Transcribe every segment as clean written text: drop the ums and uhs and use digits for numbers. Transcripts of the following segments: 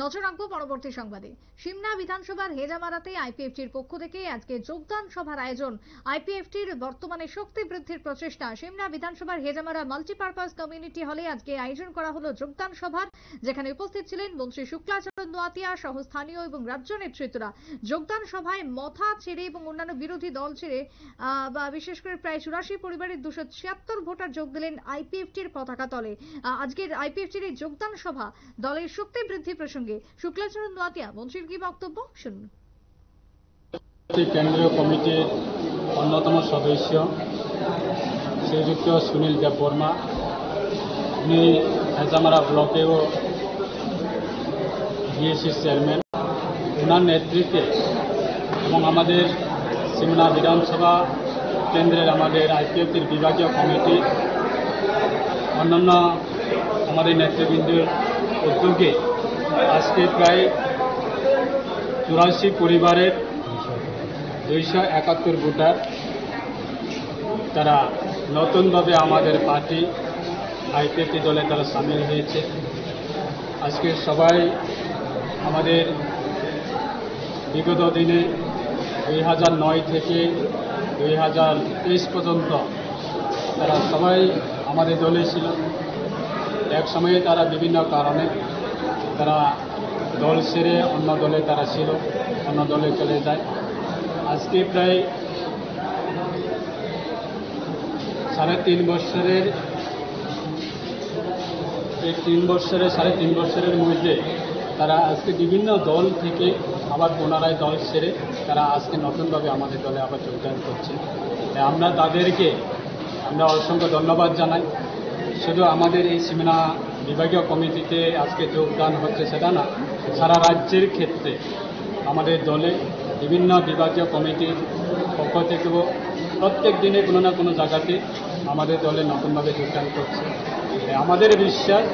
নজর রাখবো পরবর্তী সংবাদে। সিমনা বিধানসভার হেজামারাতে আইপিএফটির পক্ষ থেকে আজকে যোগদান সভার আয়োজন। আইপিএফটির বর্তমানে শক্তি বৃদ্ধির প্রচেষ্টা। সিমনা বিধানসভার হেজামারা মাল্টিপারপাস কমিউনিটি হলে আজকে আয়োজন করা হলো যোগদান সভার, যেখানে উপস্থিত ছিলেন মন্ত্রী শুক্লাচরণ নোয়াতিয়া সহ স্থানীয় এবং রাজ্য নেতৃত্বরা। যোগদান সভায় মথা ছেড়ে এবং অন্যান্য বিরোধী দল ছেড়ে বা বিশেষ করে প্রায় 84 পরিবারের 276 ভোটার যোগ দিলেন আইপিএফটির পতাকা তলে। আজকের আইপিএফটির এই যোগদান সভা দলের শক্তি বৃদ্ধি প্রসঙ্গে শুক্লাচরণ নোয়াতিয়া মন্ত্রীর কি বক্তব্য শুনুন। কেন্দ্রীয় কমিটির অন্যতম সদস্য শ্রীযুক্ত সুনীল দেববর্মা, উনি হেজামারা ব্লকেও বিএসসির চেয়ারম্যান, ওনার নেতৃত্বে এবং আমাদের সিমনা বিধানসভা কেন্দ্রের আমাদের আইপিএফটির বিভাগীয় কমিটি অন্যান্য আমাদের নেতৃবৃন্দের উদ্যোগে আজকে প্রায় 84 পরিবারের 271 ভোটার তারা নতুনভাবে আমাদের পার্টি আইপিএফটি দলে তারা সামিল হয়েছে। আজকে সবাই আমাদের বিগত দিনে 2009 থেকে 2023 পর্যন্ত তারা সবাই আমাদের দলে ছিল। এক সময়ে তারা বিভিন্ন কারণে তারা দল ছেড়ে অন্য দলে তারা ছিল, অন্য দলে চলে যায়। আজকে প্রায় 3.5 বছরের এই 3 বছরের 3.5 বছরের মধ্যে তারা আজকে বিভিন্ন দল থেকে আবার পুনরায় দল ছেড়ে তারা আজকে নতুনভাবে আমাদের দলে আবার যোগদান করছে। আমরা তাদেরকে অসংখ্য ধন্যবাদ জানাই। শুধু আমাদের এই সিমনা বিভাগীয় কমিটিতে আজকে যোগদান হচ্ছে সেটা না, সারা রাজ্যের ক্ষেত্রে আমাদের দলে বিভিন্ন বিভাগীয় কমিটির পক্ষ থেকেও প্রত্যেক দিনে কোনো না কোনো জায়গাতে আমাদের দলে নতুনভাবে যোগদান করছে। আমাদের বিশ্বাস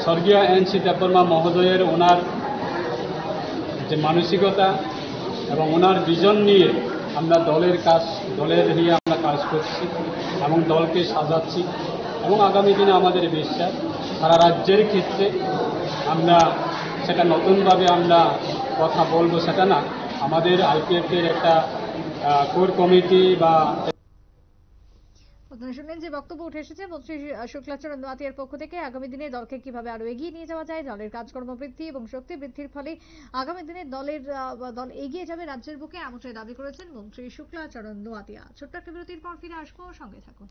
স্বর্গীয় এনসি দেববর্মা মহোদয়ের ওনার যে মানসিকতা এবং ওনার ভিজন নিয়ে আমরা দলের হয়ে আমরা কাজ করছি এবং দলকে সাজাচ্ছি এবং আগামী দিনে আমাদের বিশ্বাস সারা রাজ্যের ক্ষেত্রে আমরা সেটা নতুনভাবে আমরা কথা বলবো সেটা না, আমাদের আইপিএফের একটা কোর কমিটি বা শুনলেন যে বক্তব্য উঠে এসেছে মন্ত্রী শুক্লাচরণ নোয়াতিয়ার পক্ষ থেকে। আগামী দিনে দলকে কিভাবে আরো এগিয়ে নিয়ে যাওয়া যায়, দলের কাজকর্ম বৃদ্ধি এবং শক্তি বৃদ্ধির ফলে আগামী দিনে দল এগিয়ে যাবে রাজ্যের বুকে, এমনটাই দাবি করেছেন মন্ত্রী শুক্লাচরণ নোয়াতিয়া। ছোট্ট একটা বিরতির পর ফিরে আসবো, সঙ্গে থাকুন।